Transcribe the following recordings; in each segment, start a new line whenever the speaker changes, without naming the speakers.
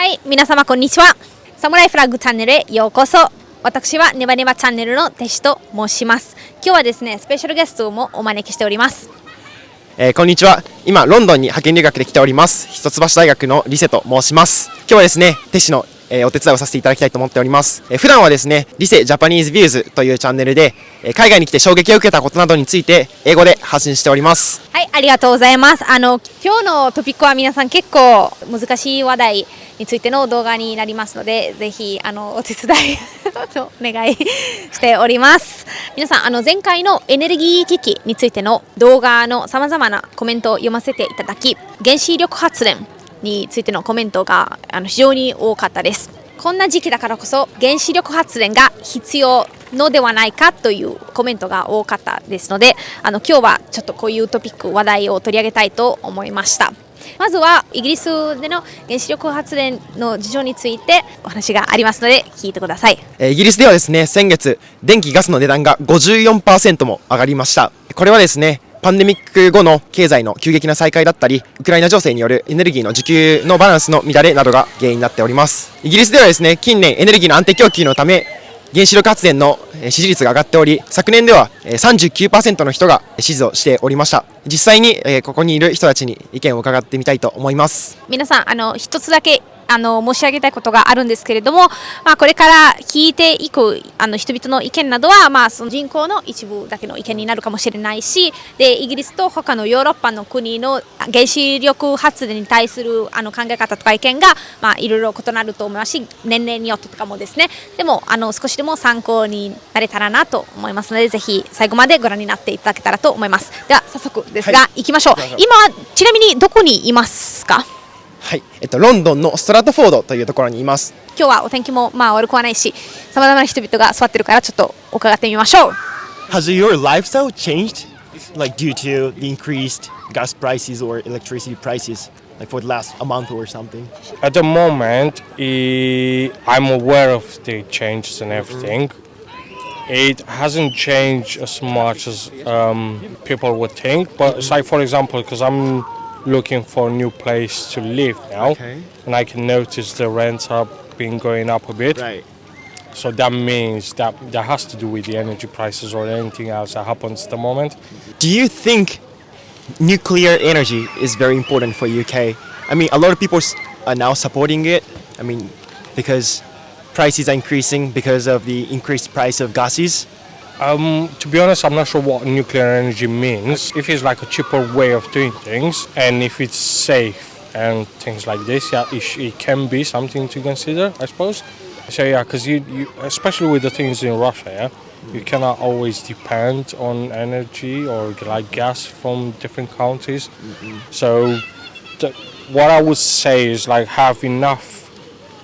はい、皆様こんにちは。サムライフラッグチャンネルへようこそ。私はネバネバチャンネルのテシと申します。今日はですね、スペシャルゲストもお招きしております。
こんにちは。今ロンドンに派遣留学で来ております一橋大学のリセと申します。今日はですね、テシのお手伝いをさせていただきたいと思っております。普段はですね、リセジャパニーズビューズというチャンネルで海外に来て衝撃を受けたことなどについて英語で発信しております。
はい、ありがとうございます。今日のトピックは皆さん結構難しい話題についての動画になりますので、ぜひお手伝いお願いしております。皆さん前回のエネルギー危機についての動画のさまざまなコメントを読ませていただき、原子力発電についてのコメントが非常に多かったです。こんな時期だからこそ原子力発電が必要のではないかというコメントが多かったですので、今日はちょっとこういうトピック話題を取り上げたいと思いました。まずはイギリスでの原子力発電の事情についてお話がありますので聞いてください。
イギリスではですね、先月電気ガスの値段が 54% も上がりました。これはですね、パンデミック後の経済の急激な再開だったり、ウクライナ情勢によるエネルギーの需給のバランスの乱れなどが原因になっております。イギリスではですね、近年エネルギーの安定供給のため原子力発電の支持率が上がっており、昨年では 39% の人が支持をしておりました。実際にここにいる人たちに意見を伺ってみたいと思います。
皆さん一つだけ申し上げたいことがあるんですけれども、これから聞いていく人々の意見などは、その人口の一部だけの意見になるかもしれないし、でイギリスと他のヨーロッパの国の原子力発電に対する考え方とか意見が、いろいろ異なると思いますし、年齢によってとかもですね、でも少しでも参考になれたらなと思いますので、ぜひ最後までご覧になっていただけたらと思います。では早速ですが、行きましょう。今ちなみにどこにいますか？
はい、ロンドンのストラトフォードというところにいます。
今日はお天気も悪くはないし、さまざまな人々が座ってるからちょっと伺ってみましょう。
Has your lifestyle changed, like due to the increased gas prices or electricity prices, like for the last a month or something?
At the moment, I'm aware of the changes and everything. It hasn't changed as much as people would think, but it's like, for example, because I'm looking for a new place to live now, and I can notice the rents have been going up a bit.
Right.
So that means that has to do with the energy prices or anything else that happens at the moment.
Do you think nuclear energy is very important for UK? I mean, a lot of people are now supporting it. I mean, because prices are increasing because of the increased price of gases.
To be honest, I'm not sure what nuclear energy means. If it's like a cheaper way of doing things, and if it's safe and things like this, yeah, it can be something to consider, I suppose. So yeah, because you especially with the things in Russia, yeah, you cannot always depend on energy or like gas from different countries. So what I would say is like have enough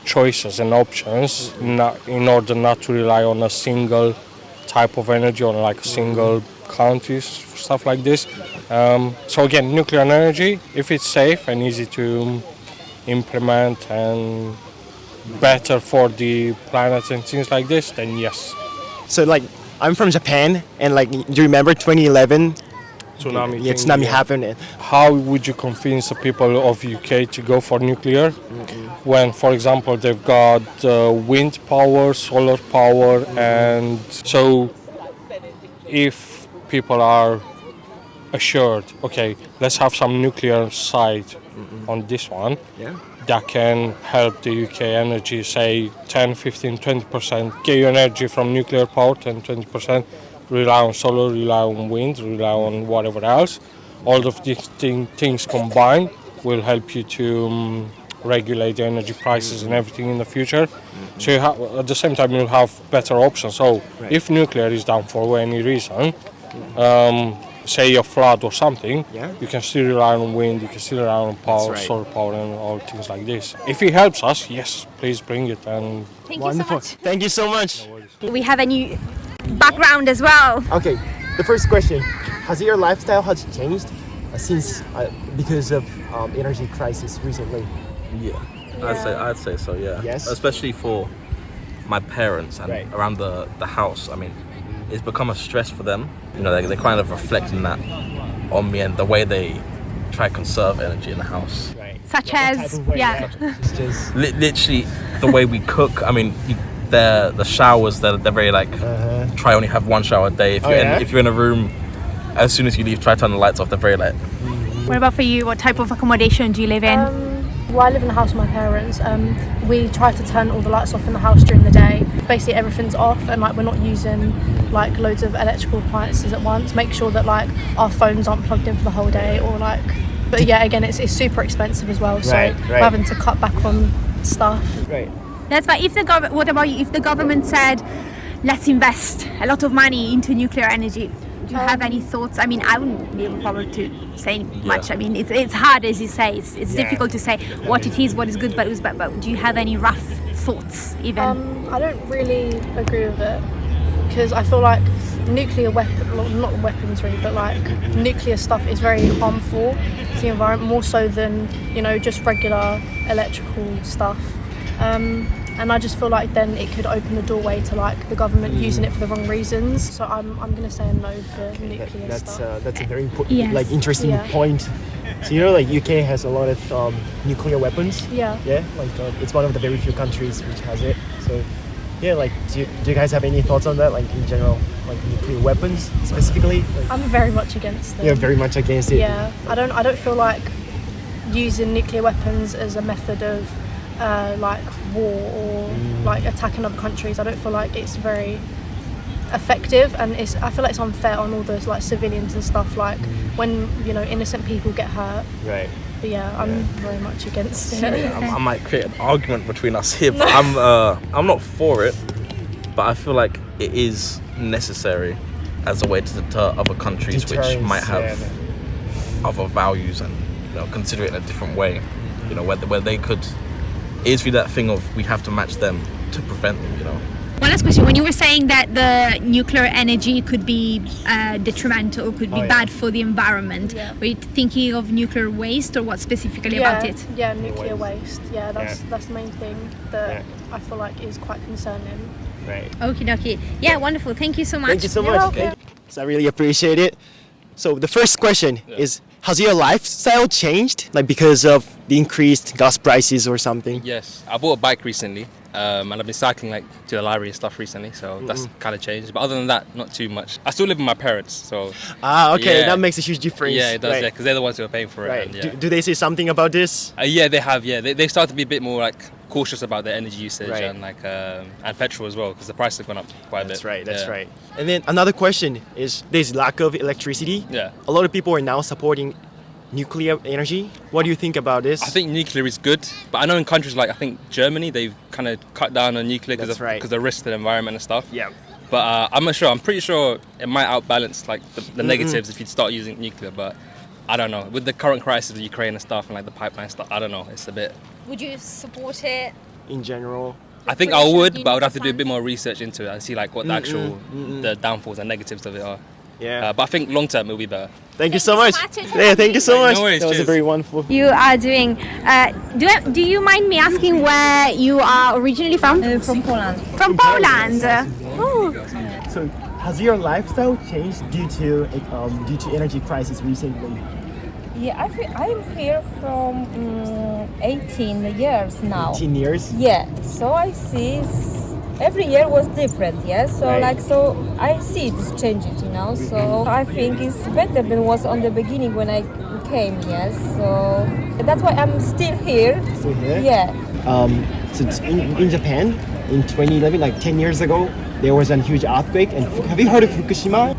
choices and options in order not to rely on a single type of energy or like a single country, stuff like this. So again, nuclear energy, if it's safe and easy to implement and better for the planet and things like this, then yes.
So like, I'm from Japan, and like, do you remember 2011?
Tsunami.
Yeah, tsunami happened.
How would you convince the people of UK to go for nuclear when, for example, they've got wind power, solar power, and so if people are assured, okay, let's have some nuclear side on this one, that can help the UK energy, say 10, 15, 20%, get your energy from nuclear power, 10, 20%, rely on solar, rely on wind, rely on whatever else. All of these things combined will help you to regulate the energy prices and everything in the future. So you at the same time you'll have better options. So if nuclear is down for any reason, say a flood or something, you can still rely on wind, you can still rely on power, solar power and all things like this. If it helps us, yes, please bring it. And
Thank you so much.
Thank you so much.
We have a new background as well.
Okay, the first question: has your lifestyle changed since because of energy crisis recently?
Yeah, I'd say so. Yeah.
Yes.
Especially for my parents and around the house. I mean, it's become a stress for them. You know, they're kind of reflecting that on me and the way they try to conserve energy in the house.
such
Type
as
of way,
yeah.
It's just
Literally, the way we cook. I mean, the showers. They're very like try only have one shower a day. If you're in a room, as soon as you leave, try turn the lights off. They're very like.
What about for you? What type of accommodation do you live in?
Well, I live in a house with my parents. We try to turn all the lights off in the house during the day. Basically, everything's off, and like we're not using like loads of electrical appliances at once. Make sure that like our phones aren't plugged in for the whole day, or like. But yeah, again, it's super expensive as well. So we're having to cut back on stuff.
right.
That's why what about you? If the government said, let's invest a lot of money into nuclear energy, do you have any thoughts? I mean, I wouldn't be able to say much. I mean, it's hard, as you say. It's difficult to say what it is, what is good, but do you have any rough thoughts even?
I don't really agree with it because I feel like nuclear not weapons really, but like nuclear stuff is very harmful to the environment, more so than just regular electrical stuff. And I just feel like then it could open the doorway to like the government using it for the wrong reasons. So I'm gonna say a no for nuclear stuff.
That's a very important, like interesting point. So like UK has a lot of nuclear weapons.
Yeah.
Yeah, like it's one of the very few countries which has it. So yeah, like do you guys have any thoughts on that? Like in general, like nuclear weapons specifically? Like,
I'm very much against them.
you're very much against it.
Yeah, I don't feel like using nuclear weapons as a method of like war or like attacking other countries. I don't feel like it's very effective, and I feel like it's unfair on all those like civilians and stuff. Like when innocent people get hurt.
Right.
But yeah, I'm very much against it.
I might create an argument between us here, but I'm not for it. But I feel like it is necessary as a way to deter other countries which might have other values and consider it in a different way. Where they could. It is that thing of we have to match them to prevent them.
One last question. When you were saying that the nuclear energy could be detrimental, could be bad for the environment, were you thinking of nuclear waste or what specifically about it?
Yeah, nuclear waste. Yeah, that's the main thing that I feel like is quite concerning.
Right.
Okie dokie. Yeah, wonderful. Thank you so much.
Thank you so much. So I really appreciate it. So the first question is, has your lifestyle changed, like because of the increased gas prices or something?
Yes, I bought a bike recently, and I've been cycling like to the library and stuff recently, so that's kind of changed. But other than that, not too much. I still live with my parents, so.
Okay,
yeah.
that makes a huge difference.
Yeah, it does.
Right.
Yeah, because they're the ones who are paying for it.
Right.
And,
Do they say something about this?
Yeah, they have. Yeah, they started to be a bit more like cautious about their energy usage
Right.
and like and petrol as well, because the price has gone up quite a bit.
That's right. That's
Yeah.
right. And then another question is, there's lack of electricity.
Yeah.
A lot of people are now supporting nuclear energy. What do you think about this?
I think nuclear is good, but I know in countries like I think Germany, they've kind of cut down on nuclear because of the risk to the environment and stuff.
Yeah.
But I'm not sure. I'm pretty sure it might outbalance like the negatives if you start using nuclear. But I don't know. With the current crisis of Ukraine and stuff and like the pipeline stuff, I don't know. It's a bit.
Would you support it?
In general.
I think I would, but I would have to do a bit more research into it and see like what the actual the downfalls and negatives of it are.
Yeah.
But I think long term it'll be better.
Thank you so much.
It's
Yeah, thank you so much.
No worries,
That was a
cheers.
very wonderful.
You are doing. Do you mind me asking where you are originally from?
From Poland.
From Poland. Oh.
So, has your lifestyle changed due to energy crisis recently?
Yeah, I'm here from 18 years now.
18 years.
Yeah, so I see every year was different, yes. So
Right.
so I see it's changing, So I think it's better than was on the beginning when I came, yes. So that's why I'm still here.
Still here?
Yeah.
So in Japan, in 2011, like 10 years ago, there was a huge earthquake. And have you heard of Fukushima?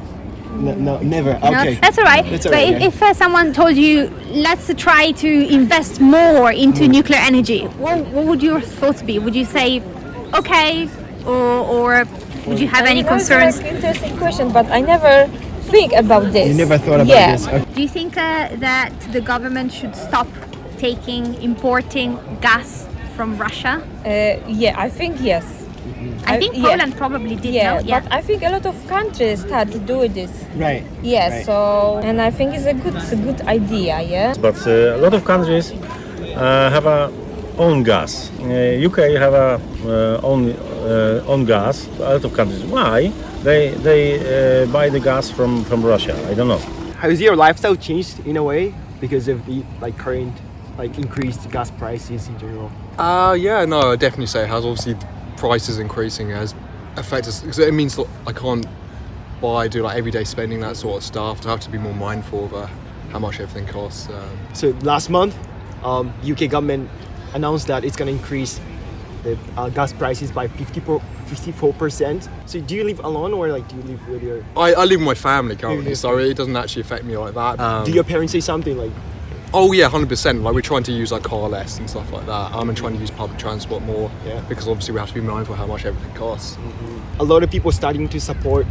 No, never. Okay.
No, that's all right.
That's all
But
right,
if someone told you, let's try to invest more into nuclear energy, what would your thoughts be? Would you say, okay, or would you have any concerns?
That's an interesting question, but I never think about this.
You never thought about this? Okay.
Do you think that the government should stop importing gas from Russia?
Yeah, I think yes.
I think
yeah.
Poland probably did.
Yeah,
no? Yeah.
but I think a lot of countries start doing this.
Right.
Yeah,
Right.
so and I think it's a good idea. Yeah.
But a lot of countries have a own gas. UK have a own gas. A lot of countries. Why? They buy the gas from Russia. I don't know.
Has your lifestyle changed in a way because of the current like increased gas prices in general?
Yeah, no, I'd definitely say it has. Obviously, the prices increasing has affected us because it means that I can't do like everyday spending, that sort of stuff. I have to be more mindful of how much everything costs.
So last month, UK government announced that it's going to increase the gas prices by 54%. So do you live alone or like do you live with your...
I live with my family currently, so it doesn't actually affect me like that.
Do your parents say something like...
Oh yeah, 100%. Like we're trying to use like car less and stuff like that. I'm trying to use public transport more because obviously we have to be mindful of how much everything costs.
A lot of people starting to support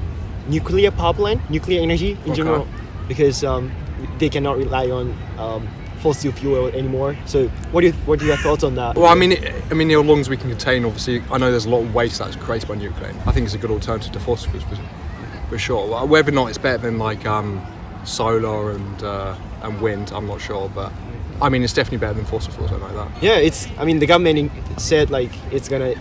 nuclear power plant, nuclear energy in general, because they cannot rely on fossil fuel anymore. So what are your thoughts on that?
Well, I mean, as long as we can contain, obviously, I know there's a lot of waste that's created by nuclear. I think it's a good alternative to fossil fuels for sure. Whether or not it's better than like solar and wind, I'm not sure, but I mean, it's definitely better than fossil fuels. I know that.
Yeah, the government said like it's gonna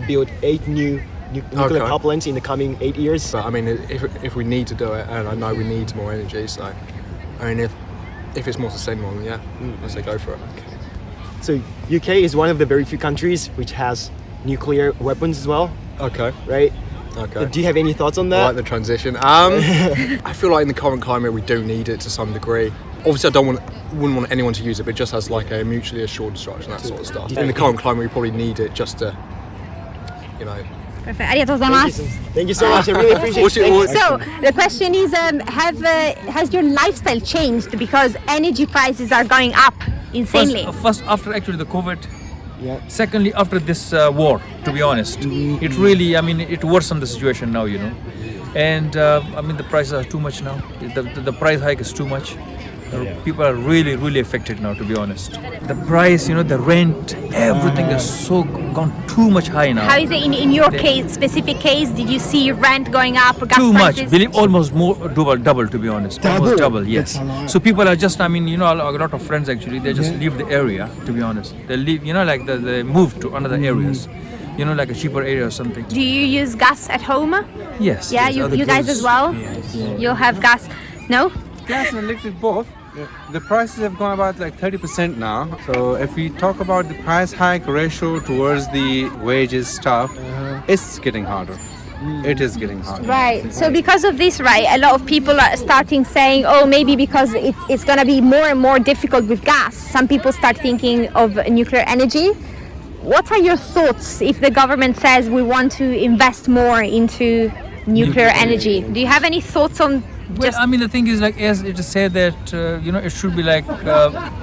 build 8 new nuclear power plants in the coming 8 years.
But I mean, if we need to do it, and I know we need more energy, so I mean, if it's more sustainable, then I say go for it.
Okay. So UK is one of the very few countries which has nuclear weapons as well.
Okay.
Right?
Okay.
Do you have any thoughts on that?
I like the transition. I feel like in the current climate we do need it to some degree. Obviously, wouldn't want anyone to use it, but just as like a mutually assured destruction, that sort of stuff. In the current climate, we probably need it just to,
Perfect. ありがとうございます。
Thank you so much. I really appreciate it.
So the question is, has your lifestyle changed because energy prices are going up insanely?
First after actually the COVID. Yeah. Secondly, after this war, to be honest, it really, it worsened the situation now, And the prices are too much now. The price hike is too much. People are really, really affected now, to be honest. The price, the rent, everything is so gone too much high now.
How is it in your specific case? Did you see rent going up, gas
too
prices?
Much, believe almost more double, to be honest. Almost double, yes. So people are just, a lot of friends actually, they just leave the area, to be honest. They leave, they move to another areas. Like a cheaper area or something.
Do you use gas at home?
Yes.
Yeah,
yes,
you guys as well?
Yes.
You'll have gas? No?
Gas and electric both. The prices have gone about like 30% now. So if we talk about the price hike ratio towards the wages stuff, it's getting harder. It is getting harder.
Right. So because of this, right, a lot of people are starting saying, oh, maybe because it's going to be more and more difficult with gas. Some people start thinking of nuclear energy. What are your thoughts if the government says we want to invest more into nuclear energy? Do you have any thoughts on?
Well, the thing is, like, as it is said that it should be like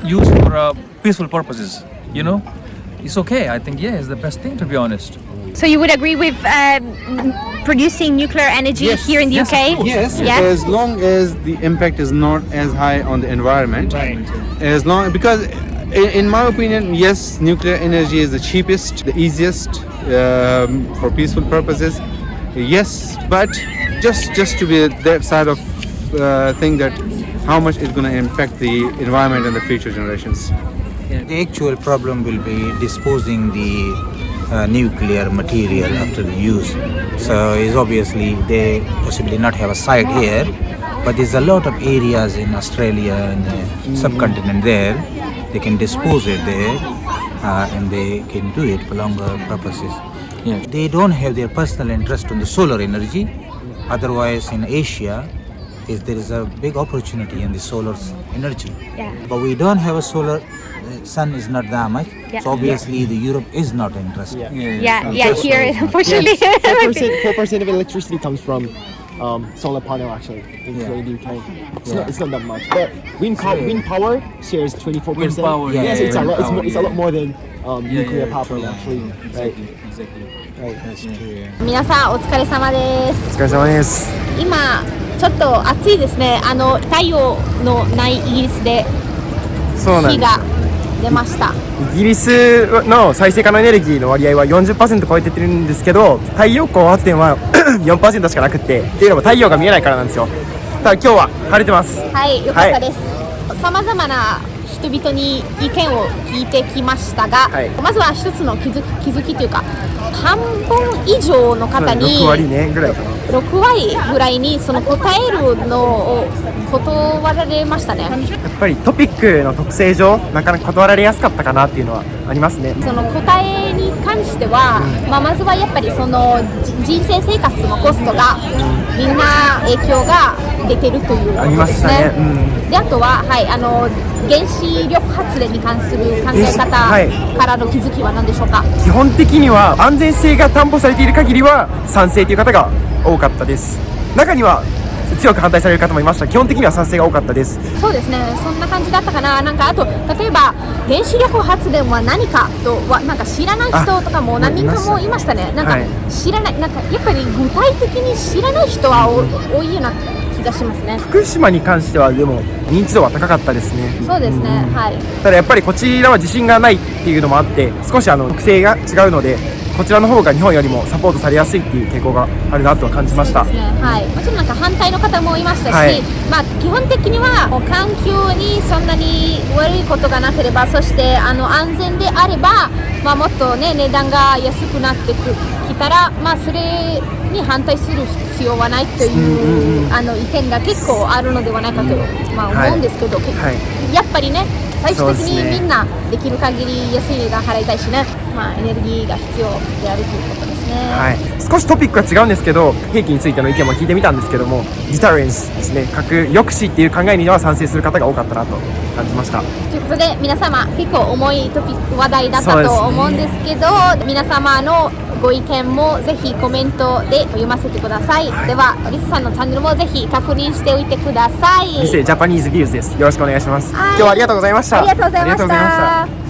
used for peaceful purposes. It's okay. I think it's the best thing, to be honest.
So you would agree with producing nuclear energy here in the UK?
Yes, as long as the impact is not as high on the environment. Right. Because in my opinion, yes, nuclear energy is the cheapest, the easiest for peaceful purposes. Yes, but just to be that side of thing that how much it's going to impact the environment and the future generations.
The actual problem will be disposing the nuclear material after the use. So is obviously they possibly not have a site here, but there's a lot of areas in Australia and the subcontinent there. They can dispose it there and they can do it for longer purposes. Yeah. They don't have their personal interest on the solar energy. Otherwise, in Asia, there is a big opportunity in the solar energy.
Yeah.
But we don't have a solar. Sun is not that much. Yeah. So obviously, the Europe is not interested.
Yeah. Here, unfortunately,
4% of electricity comes from solar panel actually in the UK. It's not that much. But wind power shares 24%.
Wind power,
yes, it's a lot more than nuclear power plant actually. Right.
Exactly.
Right.
That's true.
皆さんお疲れ様です。
お疲れ様です。
今ちょっと暑いですね。太陽のないイギリスで日が出ました。
イギリスの再生可能エネルギーの割合は 40% 超えてってるんですけど、太陽光発電は 4% しかなくってっていうのも太陽が見えないからなんですよ。ただ今日は晴れてます。
はい、よかったです。さまざまな人々に意見を聞いてきましたが、まずは一つの気づきというか、半分以上の方に
6割ねぐらいかな。
6割ぐらいにその答えるのを断られましたね。
やっぱりトピックの特性上なかなか断られやすかったかなっていうのはありますね。
その答えに関しては、まずはやっぱりその人生生活のコストがみんな影響が出てるということですね。であとは、原子力発電に関する考え方からの気づきは何でしょうか。
基本的には安全性が担保されている限りは賛成という方が多かったです。中には強く反対される方もいました。基本的には賛成が多かったです。
そうですね、そんな感じだったかな。なんかあと例えば原子力発電は何かとはなんか知らない人とかも何人かもいましたね。なんか知らない、なんかやっぱり具体的に知らない人は多いような気がしますね。
福島に関してはでも認知度は高かったですね。
そうですね、
ただやっぱりこちらは自信がないっていうのもあって、少し特性が違うので、こちらの方が日本よりもサポートされやすいっていう傾向があるなとは感じました。
そうですね、もちろんなんか反対の方もいましたし、基本的には環境にそんなに悪いことがなければ、そして安全であれば、もっとね値段が安くなってきたら、それに反対する必要はないという、意見が結構あるのではないかと、思うんですけど、やっぱりね最終的にみんなできる限り安い値段払いたいしね、エネルギーが必要であるということですね。
少しトピックは違うんですけど、兵器についての意見も聞いてみたんですけども、ディタレンスですね、核抑止っていう考えには賛成する方が多かったなと感じました。
ということで皆様結構重いトピック話題だったと思うんですけど、皆様のご意見もぜひコメントで読ませてください。ではリセさんのチャンネルもぜひ確認しておいてください。
リセジャパニーズビューズです。よろしくお願いします。今日はありがとうございました。
ありがとうございました。